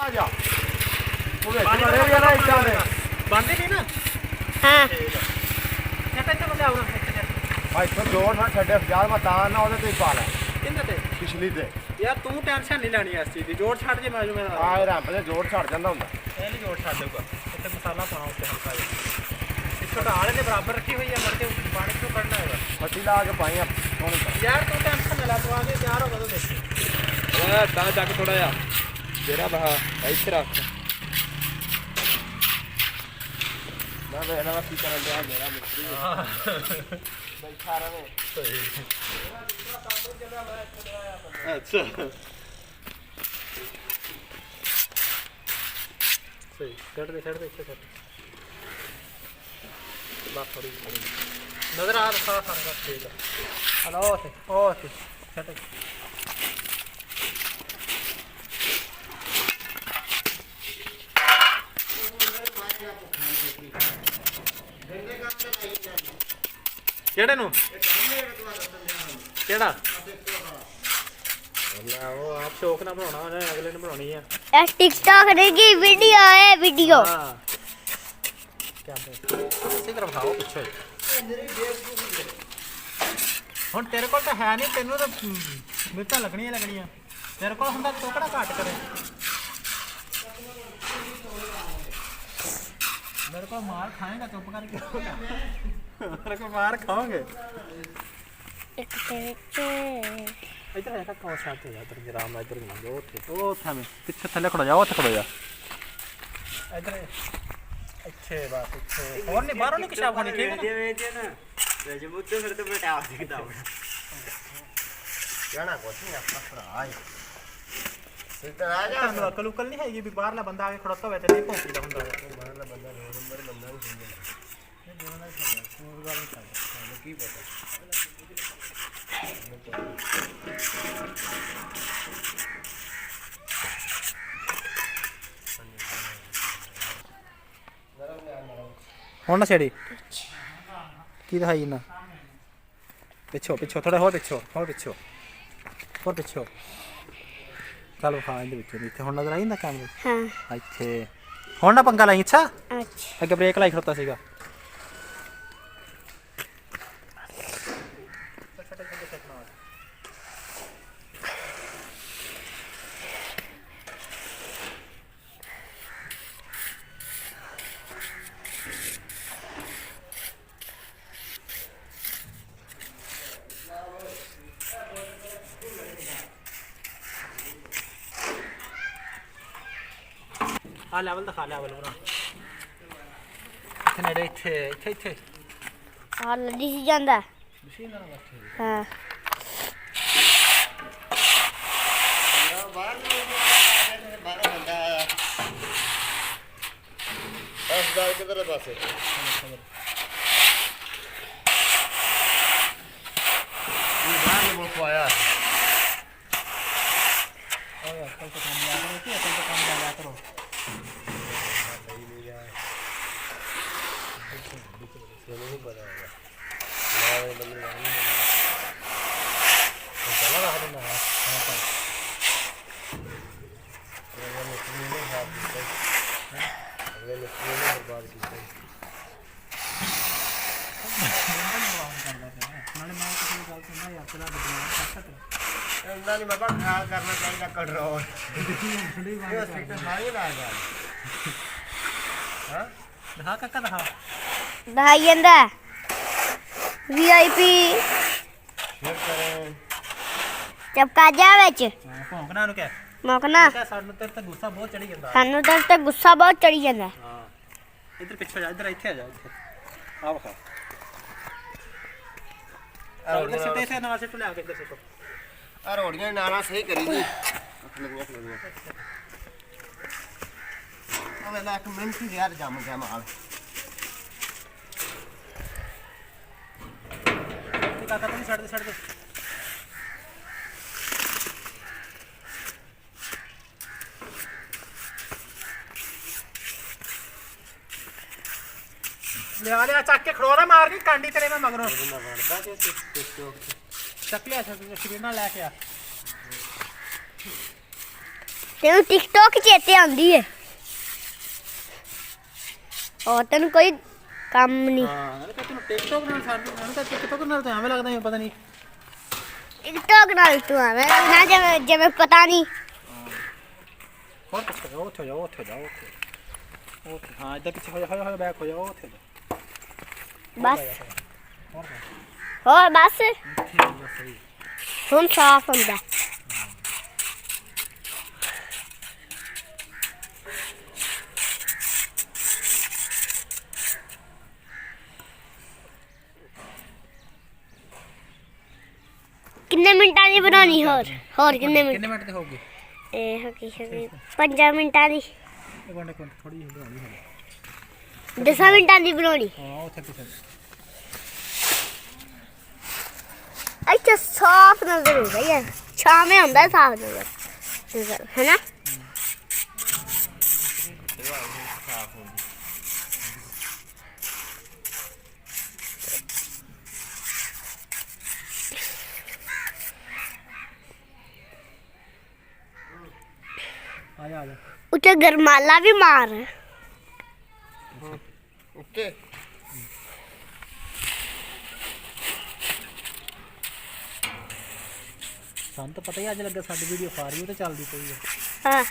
ਜਾ ਉਹ ਵਿੱਚ ਮਾਰੇ ਵੀ ਨਾ ਇੱਟਾਂ ਦੇ ਬੰਦੇ ਨਹੀਂ ਨਾ ਹਾਂ ਇੱਥੇ ਤੇ ਬੰਦੇ ਆਉਣਾ ਭਾਈ ਤੋਂ ਜੋੜ ਨਾ ਛੱਡੇ ਯਾਰ ਮੈਂ ਤਾਂ ਨਾ ਉਹਦੇ ਤੇ ਪਾ ਲੈ ਕਿੰਨੇ ਤੇ ਪਿਛਲੀ ਤੇ ਯਾਰ ਤੂੰ ਟੈਨਸ਼ਨ ਨਹੀਂ ਲੈਣੀ ਇਸ ਚੀਜ਼ ਦੀ ਜੋੜ ਛੱਡ ਜੇ ਮੈਂ ਜੁਮੇ ਆਏ ਰੱਬ ਦੇ ਜੋੜ ਛੱਡ ਜਾਂਦਾ ਹੁੰਦਾ ਇਹ ਨਹੀਂ ਜੋੜ ਛੱਡ ਦੇਊਗਾ ਇੱਥੇ ਮਸਾਲਾ ਪਾਉਣਾ ਉੱਤੇ ਹਲਕਾ ਜਿਹਾ ਇਸ ਛੋਟਾ ਆਲੇ ਦੇ ਬਰਾਬਰ ਰੱਖੀ ਹੋਈ ਹੈ ਮਰ ਕੇ ਪਾਣੀ ਕਿਉਂ ਕੱਢਣਾ ਹੈਗਾ ਮੱਟੀ ਲਾ ਕੇ ਪਾਈ ਹੁਣ ਯਾਰ ਤੂੰ ਟੈਨਸ਼ਨ ਨਾ ਲੈ ਤੂੰ ਆ ਕੇ ਤਿਆਰ ਹੋ ਕਦੋਂ ਦੇਖੀ ਓਏ ਤਾਂ ਚੱਕ ਥੋੜਾ ਜਿਹਾ ਤੇਰਾ ਬਹਾ ਇੱਥੇ ਰੱਖ ਮੈਂ ਵੇਖਣਾ ਵਾ ਕੀ ਕਰਨ ਡਿਆ ਮੇਰਾ ਮਿੱਤਰੀ ਬੈਠਾ ਰਵੇ ਅੱਛਾ ਸਹੀ ਛੱਡ ਦੇ ਇੱਥੇ ਛੱਡ ਬਸ ਥੋੜੀ ਨਜ਼ਰ ਆ ਰਿਹਾ ਸਾਰਾ ਠੀਕ ਹੈ ਹਲੋ ਉਹ ਛੱਡ ਕਿਹੜੇ ਨੂੰ ਕਿਹੜਾ ਉਹ ਆਪ ਸ਼ੌਕ ਨਾਲ ਬਣਾਉਣਾ ਉਹਨੇ ਅਗਲੇ ਨੇ ਬਣਾਉਣੀ ਆ ਇਹ ਟਿਕਟੌਕ ਦੀ ਵੀਡੀਓ ਹੈ ਵੀਡੀਓ ਹਾਂ ਇਸੇ ਤਰ੍ਹਾਂ ਖਾਓ ਪਿੱਛੇ ਹੁਣ ਤੇਰੇ ਕੋਲ ਤਾਂ ਹੈ ਨਹੀਂ ਤੈਨੂੰ ਤਾਂ ਮਿਰਚਾਂ ਲੱਗਣੀਆਂ ਤੇਰੇ ਕੋਲ ਹੁੰਦਾ ਤੂੰ ਕਿਹੜਾ ਘੱਟ ਕਰੇ मेरे को मार खाएगा चुप करके मेरे को मार खाओगे इधर ऐसा कौन सा है इधर जराम इधर ना जो ओ था मैं पीछे थले खड़ो जाओ खड़ो जा इधर अच्छे बात अच्छे और नहीं बाहरों नहीं किशाब खाने ठीक है वेचे ना वेचे मुझे फिर तो बेटा आ दिखता होगा ਕਹਿਣਾ ਕੁਛ ਨਹੀਂ ਆਪਣਾ ਭਰਾ ਹੈ ਇੱਧਰ ਆ ਜਾ ਤੁਹਾਨੂੰ ਅਕਲ ਉਕਲ ਨਹੀਂ ਹੈਗੀ ਵੀ ਬਾਹਰਲਾ ਬੰਦਾ ਆ ਕੇ ਖੜੋਤਾ ਹੋਵੇ ਤੇ ਨਹੀਂ ਭੌਂਕਦਾ ਹੁੰਦਾ ਬਾਹਰਲਾ ਬੰਦਾ ਦੋ ਨੰਬਰ ਬੰਦਾ ਨਹੀਂ ਸਮਝਦਾ ਇਹ ਦੋਨਾਂ ਹੀ ਸਮਝਦਾ ਹੋਰ ਗੱਲ ਨਹੀਂ ਸਮਝਦਾ ਕੀ ਪਤਾ ਹੁਣ ਨਾ ਛੇੜੀ ਕੀ ਦਿਖਾਈ ਨਾ ਪਿੱਛੋਂ ਥੋੜਾ ਹੋਰ ਪਿੱਛੋਂ ਚਲੋ ਹਾਂ ਇਹਦੇ ਵਿੱਚ ਇੱਥੇ ਹੁਣ ਨਜ਼ਰ ਆਈ ਨਾ ਕੈਮਰੇ ਹਾਂ ਇੱਥੇ ਹੁਣ ਨਾ ਪੰਗਾ ਲਾਈ ਅੱਛਾ ਅੱਛਾ ਅੱਗੇ ਬ੍ਰੇਕ ਲਾਈ ਖੜੋਤਾ ਸੀਗਾ ਆ ਲੈਵਲ ਦਿਖਾ ਲੈਵਲ ਬਣਾ ਇੱਥੇ ਨੇੜੇ ਇੱਥੇ ਆ ਲੱਡੀ ਸੀ ਜਾਂਦਾ ਮਸ਼ੀਨ ਨਾਲ ਬੈਠੇ ਹਾਂ ਬਾਹਰ ਬੰਦਾ ਆਇਆ ਅਸਦਾਰ ਕਿਧਰ ਪਾਸੇ ਇਹ ਬਾਹਰ ਨੂੰ ਬੁਲਾਇਆ ਓਏ ਕੱਲ ਤੋਂ ਕੰਮ ਲਿਆ ਕਰੋ नहीं पता होगा मैं बंदे नहीं चला रहा था ना हां पर ये मिस्त्री ने हाथ दिया अगले मिस्त्री ने बर्बाद किया नाले मैं किसी गल सुनना यार चला बदला इंदा नहीं बाबा ख्याल करना चाहिए कंट्रोल ये सेक्टर सारी ला गया हां दिखा काका दिखा ਦਿਖਾਈ ਜਾਂਦਾ ਵੀਆਈਪੀ शेयर करें ਚਪਕਾ ਜਾ ਵਿੱਚ ਭੌਂਕਣਾ ਨੂੰ ਕਹਿ ਮੌਕਣਾ ਸਾਨੂੰ ਤੇ ਗੁੱਸਾ ਬਹੁਤ ਚੜੀ ਜਾਂਦਾ ਸਾਨੂੰ ਤਾਂ ਗੁੱਸਾ ਬਹੁਤ ਚੜੀ ਜਾਂਦਾ ਹਾਂ ਇੱਧਰ ਪਿੱਛੇ ਜਾ ਇੱਥੇ ਆ ਜਾ ਇੱਥੇ ਆ ਵਖਾ ਇੱਧਰ ਸਿੱਟੇ ਸੇ ਨਾਲ ਸਿੱਟ ਲਿਆ ਕੇ ਇੱਧਰ ਸਿੱਟੋ ਆ ਰੋੜੀਆਂ ਨਾਲਾਂ ਸਹੀ ਕਰੀ ਜੀ ਅੱਖ ਲੱਗੀਆਂ ਉਹ ਵੇਲਾ ਇੱਕ ਮਿੰਟ ਹੀ ਯਾਰ ਜੰਮ ਗਿਆ ਮਾਲ ਕਾਕਾ ਤੂੰ ਛੱਡ ਦੇ ਲਿਆ ਚੱਕ ਕੇ ਖੜੋਰਾ ਮਾਰ ਕੇ ਕਾਂਡੀ ਤੇਰੇ ਮੈਂ ਮਗਰੋਂ ਚੱਕ ਲਿਆ ਸਕਰੀਨਾਂ ਲੈ ਕੇ ਆ ਤੈਨੂੰ ਟਿਕਟੋਕ ਚੇਤੇ ਆਉਂਦੀ ਹੈ ਹੋਰ ਤੈਨੂੰ ਕੋਈ ਕੰਮ ਨਹੀਂ ਹਾਂ ਨਾਲੇ ਤਾਂ ਤੈਨੂੰ ਟਿਕਟੋਕ ਨਾਲ ਸਾਨੂੰ ਮੈਨੂੰ ਤਾਂ ਟਿਕਟੋਕ ਨਾਲ ਤਾਂ ਐਵੇਂ ਲੱਗਦਾ ਜਿਵੇਂ ਪਤਾ ਨਹੀਂ ਟਿਕਟੋਕ ਨਾਲ ਤੂੰ ਆਵੇਂ ਨਾ ਜਿਵੇਂ ਪਤਾ ਨਹੀਂ ਹੋਰ ਕੁਛ ਕਰੋ ਉੱਥੇ ਜਾਓ ਉੱਥੇ ਹਾਂ ਇੱਧਰ ਪਿੱਛੇ ਹੋਇਆ ਬੈਕ ਹੋ ਜਾਓ ਉੱਥੇ ਬਸ ਹੋਰ ਬਸ ਹੁਣ ਸਾਫ ਹੁੰਦਾ कितने मिनटा की बनानी और कितने मिनट ਕਿੰਨੇ ਮਿੰਟ ਤੇ ਹੋਊਗੀ होगी 5 मिनटा की ਇਹ ਬੰਦੇ ਕੋਲ ਥੋੜੀ ਜਿਹੀ ਬਣਾਉਣੀ ਹੈ 10 मिनटा की बनानी ਹਾਂ ਉੱਥੇ ਪਿੱਛੇ अच्छा साफ नजर हो गई है छाव में होता है साफ नजर है ना ਆ ਜਾ उसे गरमाला भी मार ਉੱਤੇ ਸਾਨੂੰ ਤਾਂ ਪਤਾ ਹੀ ਅੱਜ ਲੱਗਾ ਸਾਡੀ ਵੀਡੀਓ ਫਾਰੀਓ ਤੇ ਚੱਲਦੀ ਪਈ ਹੈ हाँ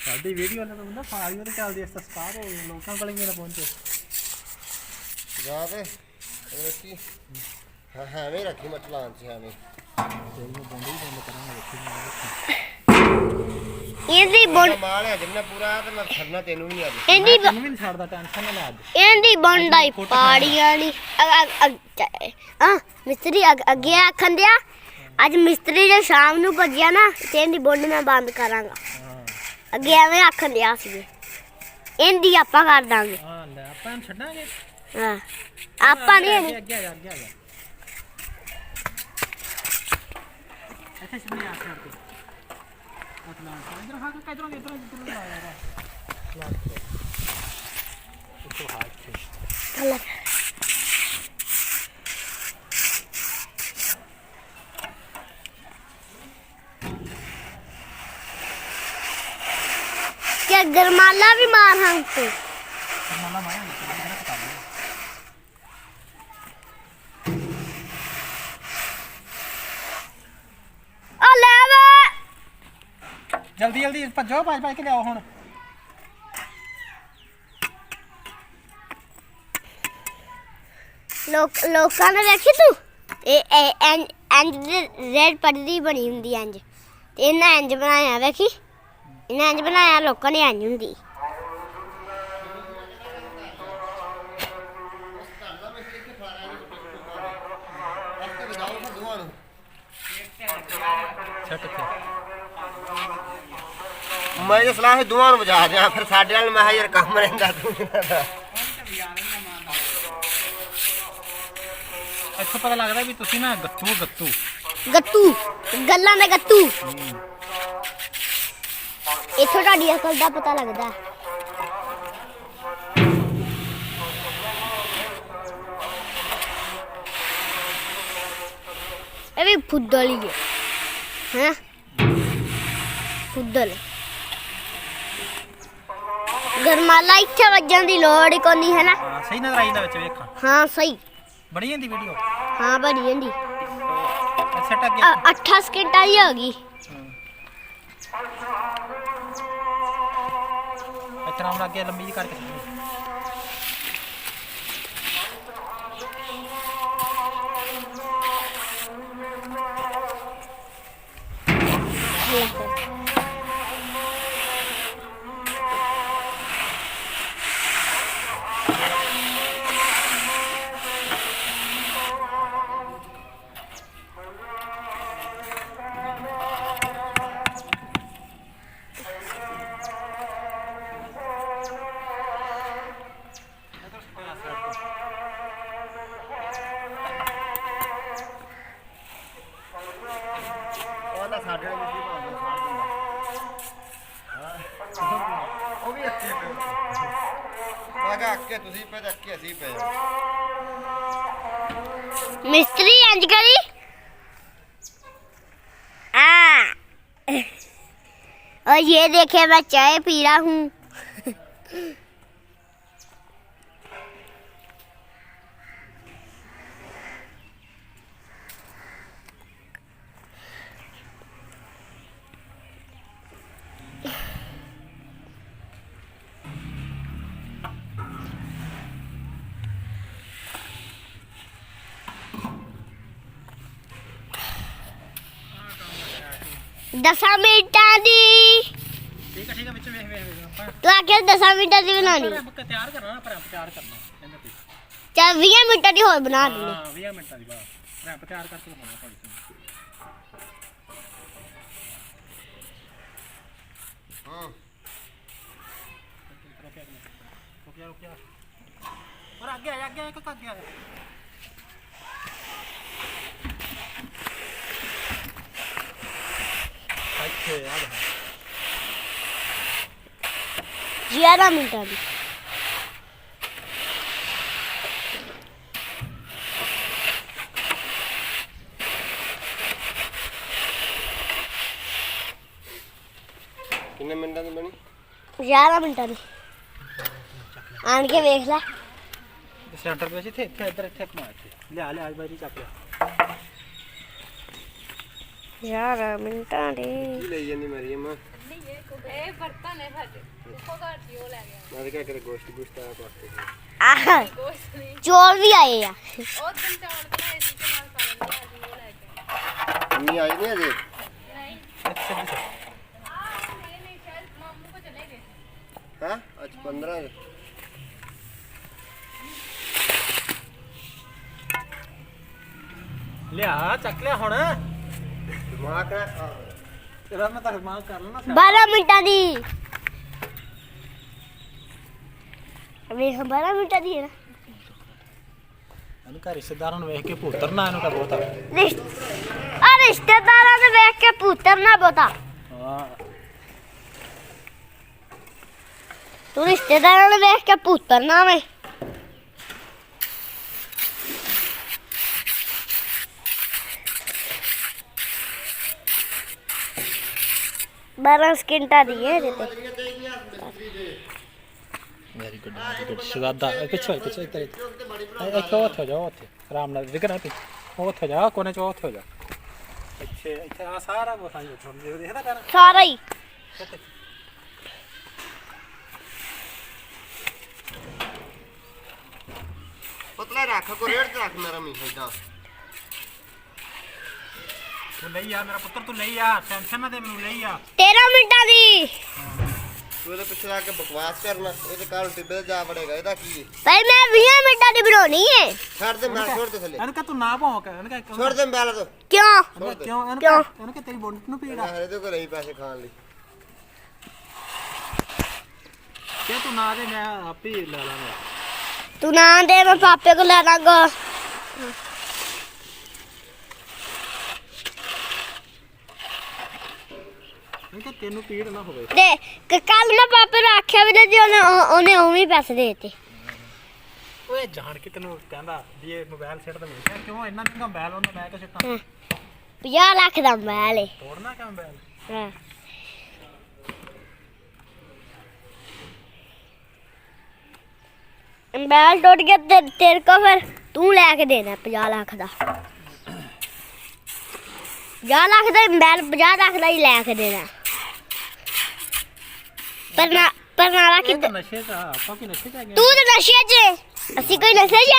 ਸਾਡੀ ਵੀਡੀਓ ਨਾਲ ਤਾਂ ਹੁੰਦਾ ਫਾਰੀਓ ਤੇ ਚੱਲਦੀ ਇਸ ਤਾਂ ਸਟਾਰ ਹੋ ਗਈ ਲੋਕਾਂ ਕੋਲ ਹੀ ਨਾ ਪਹੁੰਚੇ ਜਾ ਕੇ ਰੱਖੀ ਹਾਂ ਐਵੇਂ ਰੱਖੀ ਮਟਲਾਂ ਚ ਐਵੇਂ ਇਹਦੀ ਬੁਣ ਮਾਲ ਹੈ ਜਿੰਨਾ ਪੂਰਾ ਤੇ ਮੈਂ ਖੜਨਾ ਤੈਨੂੰ ਵੀ ਨਹੀਂ ਅੱਜ ਇਹਦੀ ਤੈਨੂੰ ਵੀ ਨਹੀਂ ਛੱਡਦਾ ਟੈਨਸ਼ਨ ਨਾ ਲੈ ਅੱਜ ਇਹਦੀ ਬੰਡਾਈ ਪਾੜੀਆਂ ਨਹੀਂ ਹਾਂ ਮਿਸਤਰੀ ਅੱਗੇ ਆਖਣ ਦਿਆ ਅੱਜ ਮਿਸਤਰੀ ਜੇ ਸ਼ਾਮ ਨੂੰ ਭੱਜਿਆ ਨਾ ਤੇ ਇਹਦੀ ਬੁੰਡ ਮੈਂ ਬੰਦ ਕਰਾਂਗਾ ਅੱਗੇ ਐਵੇਂ ਆਖਣ ਦਿਆ ਸੀ ਇਹਦੀ ਆਪਾਂ ਕਰ ਦਾਂਗੇ ਹਾਂ ਲੈ ਆਪਾਂ ਇਹਨੂੰ ਛੱਡਾਂਗੇ ਹਾਂ ਆਪਾਂ ਨਹੀਂ ਅੱਗੇ ਆ ਜਾ ਇੱਥੇ ਸਿੱਧੀ ਆ ਕੇ ਆਪਣਾ ਇਧਰ ਖਾ ਕੇ ਇਧਰ ਲਾ ਯਾਰ ਲਾ ਇੱਥੋਂ ਹਾਥ क्या गरमाला भी मार हम तो ਮਾਲਾ ਮਾਇਆ ਨਹੀਂ ਪਤਾ ओ ले वे ਜਲਦੀ ਭੱਜੋ ਭੱਜ ਕੇ ਲਿਆਓ ਹੁਣ ਲੋਕਾਂ ਨੇ ਵੇਖੀ ਤੂੰ ਇਹ ਇੰਜ ਰੈਡ ਪੜਦੀ ਬਣੀ ਹੁੰਦੀ ਇੰਜ ਤੇ ਇਹਨਾਂ ਇੰਜ ਬਣਾਇਆ ਵੇਖੀ ਇਹਨਾਂ ਇੰਜ ਬਣਾਇਆ ਲੋਕਾਂ ਨੇ ਇੰਜ ਹੁੰਦੀ ਛੱਟ ਕੇ ਮੈਂ ਜੇ ਸਲਾਹ ਦੋਵਾਂ ਨੂੰ ਵਜਾ ਦਿਆਂ ਫਿਰ ਸਾਡੇ ਨਾਲ ਮੈਂ ਕਿਹਾ ਯਾਰ ਕੰਮ ਰਹਿੰਦਾ ਤੂੰ ਦਾ ਇੱਥੋਂ ਪਤਾ ਲੱਗਦਾ ਵੀ ਤੁਸੀਂ ਨਾ ਗੱਤੂ ਗੱਤੂ ਗੱਲਾਂ ਦੇ ਗੱਤੂ ਇੱਥੋਂ ਤੁਹਾਡੀ ਅਕਲ ਦਾ ਪਤਾ ਲੱਗਦਾ ਇਹ ਵੀ ਫੁੱਦਲ ਹੀ ਹੈ ਫੁੱਦਲ ਗਰਮਾਲਾ ਇੱਥੇ ਵੱਜਣ ਦੀ ਲੋੜ ਹੀ ਕੋਈ ਨਹੀਂ ਹੈ ਨਾ ਹਾਂ ਸਹੀ ਨਜ਼ਰ ਆਈ ਦਾ ਵਿੱਚ ਵੇਖਾਂ ਹਾਂ ਸਹੀ ਬੜੀ ਜਾਂਦੀ ਵੀਡੀਓ ਹਾਂ ਬੜੀ ਜਾਂਦੀ ਸੈਟ ਅੱਗੇ 8 ਸਕਿੰਟਾਂ ਦੀ ਹੋ ਗਈ ਇਤਨਾ ਹੁਣ ਅੱਗੇ ਲੰਬੀ ਜਿਹੀ ਕਰਕੇ ਉਹਦਾ ਸਾਡੇ ਨਾਲ ਮਿੱਟੀ ਪਾਉਂਦਾ ਸਾਰ ਦਿੰਦਾ ਉਹ ਵੀ ਅੱਕੇ ਪਏ ਮੈਂ ਕਿਹਾ ਅੱਕੇ ਤੁਸੀਂ ਪਏ ਤੇ ਅੱਕੇ ਅਸੀਂ ਪਏ ਮਿਸਤਰੀ ਇੰਜ ਕਰੀ और ये देखे मैं चाय पी रहा हूँ। दसा मिनटां दी ठीक है ਵਿੱਚ ਵੇਖ ਵੇਖ तू आके 10 मिनटां दी बनानी ਆਪਾਂ ਤਿਆਰ ਕਰਨਾ ਨਾ ਪਰ ਤਿਆਰ ਕਰਨਾ ਇਹਦੇ ਤੇ चल 20 मिनटां दी होर बना देनी। ਹਾਂ 20 ਮਿੰਟਾਂ ਦੀ ਬਾਅਦ ਰੈਂਪ ਤਿਆਰ ਕਰਕੇ ਬਣਾਉਣਾ ਤੁਹਾਡੀ ਹਾਂ रुकिया और आगे आया एक आगे आया अच्छे यार 11 मिनटां दी ਕਿੰਨੇ ਮਿੰਟਾਂ ਦੀ ਬਣੀ 11 ਮਿੰਟਾਂ ਦੀ ਆਣ ਕੇ ਵੇਖ ਲੈ सेंटर पे थे इधर थे मार ले आ आज बारी चक ले 11 ਮਿੰਟਾਂ ਦੀ ਕੀ ਲਈ ਜਾਂਦੀ ਮਰੀਮ ਇਹ ਬਰਤਨ ਹੈ ਸਾਡੇ ਉੱਪਰ ਘਾਟੀ ਉਹ ਲੈ ਗਿਆ ਮੈਂ ਤਾਂ ਕਿਹਾ ਕਰੇ ਗੋਸ਼ਟ ਗੁਸ਼ਟ ਆ ਪਾਸਤੇ ਆਹ ਕੁਛ ਨਹੀਂ ਚੌਲ ਵੀ ਆਏ ਆ ਉਹ ਦਿਨ ਚਾਵਲ ਬਣਾਏ ਸੀ ਤੇ ਨਾਲ ਖਾ ਲੈਂਦੇ ਅੱਜ ਉਹ ਲੈ ਕੇ ਨਹੀਂ ਆਈ ਨਹੀਂ ਅਜੇ ਨਹੀਂ नहीं शायद मामू को चले गए ਹਾਂ ਅੱਜ 15 ले आ चक ले हुन ਦਿਮਾਗ ਨਾ तेरा मैं तार मां कर लेना 12 ਮਿੰਟਾਂ ਦੀ ਵੇਖ 12 ਮਿੰਟਾਂ ਦੀ ਹੈ ਨਾ ਇਹਨੂੰ ਘਰ ਰਿਸ਼ਤੇਦਾਰਾਂ ਨੂੰ ਵੇਖ ਕੇ ਭੂਤਰਨਾ ਇਹਨੂੰ ਤਾਂ ਬਹੁਤਾ ਰਿਸ਼ਤੇਦਾਰਾਂ ਨੂੰ ਵੇਖ ਕੇ ਪੁੱਤਰਨਾ ਬਹੁਤਾ ਹਾਂ ਤੂੰ ਰਿਸ਼ਤੇਦਾਰਾਂ ਨੂੰ ਵੇਖ ਕੇ ਪੁੱਤਰਨਾ ਵੇ बारह सकिंटा दी है वेरी गुड शहजादा पिछो इधर एक हो जाओ ਉੱਥੇ ਆਰਾਮ ਨਾਲ ਵਿਗਣਾ ਤੇ ਉੱਥੇ ਜਾ ਕੋਨੇ ਚ ਉੱਥੇ ਹੋ ਜਾ ਇੱਥੇ ਆ ਸਾਰਾ ਬੋਸਾਂ ਹੀ ਉੱਥੇ ਦੇਖਦਾ ਕਰ सारा ही ਪਤਲਾ ਰੱਖ ਕੋ ਰੇੜ ਤੇ ਰੱਖ ਮੇਰਾ ਮੀਂਹ ਇਦਾਂ ਤੂੰ ਲਈ ਆ ਮੇਰਾ ਪੁੱਤਰ ਤੂੰ ਲਈ ਆ ਟੈਨਸ਼ਨ ਨਾ ਦੇ ਮੈਨੂੰ ਲਈ ਆ 13 ਮਿੰਟਾਂ ਦੀ ਤੂੰ ਇਹਦੇ ਪਿੱਛੇ ਲਾ ਕੇ ਬਕਵਾਸ ਕਰਨਾ ਇਹ ਤੇ ਕੱਲ ਟਿੱਬੇ ਤੇ ਜਾ ਵੜੇਗਾ ਇਹਦਾ ਕੀ ਹੈ ਭਾਈ ਮੈਂ 20 ਮਿੰਟਾਂ ਦੀ ਬਣਾਉਣੀ ਹੈ ਛੱਡ ਦੇ ਮੈਂ ਛੋੜ ਦੇ ਥੱਲੇ ਇਹਨੂੰ ਕਹ ਤੂੰ ਨਾ ਭੌਂਕ ਇਹਨੂੰ ਕਹ ਛੋੜ ਦੇ ਬੈਲ ਤੋਂ ਕਿਉਂ ਕਿਉਂ ਇਹਨੂੰ ਕਿਉਂ? ਇਹਨੂੰ ਕਿ ਤੇਰੀ ਬੋਡੀ ਨੂੰ ਪੀੜ ਆ ਹਰੇ ਤੇ ਕੋ ਰਹੀ ਪੈਸੇ ਖਾਣ ਲਈ ਕਿ ਤੂੰ ਨਾ ਦੇ ਮੈਂ ਆਪੇ ਹੀ ਲੈ ਲਾਂਗਾ तू ना दे मैं पापे को ले लांगा ਕਿ ਤੈਨੂੰ ਪੀੜ ਨਾ ਹੋਵੇ दे कल मैं पापे को आख्या भी जी उन्हें उन्हें पैसे देते ਓਏ ਜਾਣ ਕੇ ਤੈਨੂੰ ਕਹਿੰਦਾ ਵੀ ਇਹ ਮੋਬਾਈਲ ਸੈੱਟ ਤਾਂ ਮਿਲ ਗਿਆ ਕਿਉਂ ਇੰਨਾ ਮਹਿੰਗਾ ਮੋਬਾਈਲ ਉਹਨਾਂ ਮੈਂ ਕਿ ਸਿੱਟਾਂ 50 ਲੱਖ ਦਾ ਮੈਲ ਹੈ ਤੋੜਨਾ ਕਿ ਮੋਬਾਈਲ ਹਾਂ बैल टूट गया तेरे को फिर तू लैके देना 50 लाख का 50 लाख का बैल 50 लाख का ही लैके देना पर नाला कि ਨਸ਼ੇ ਦਾ ਆਪਾਂ ਕੀ ਨਸ਼ੇ ਚ ਆ ਗਏ तू तो नशे च असी कोई नशे च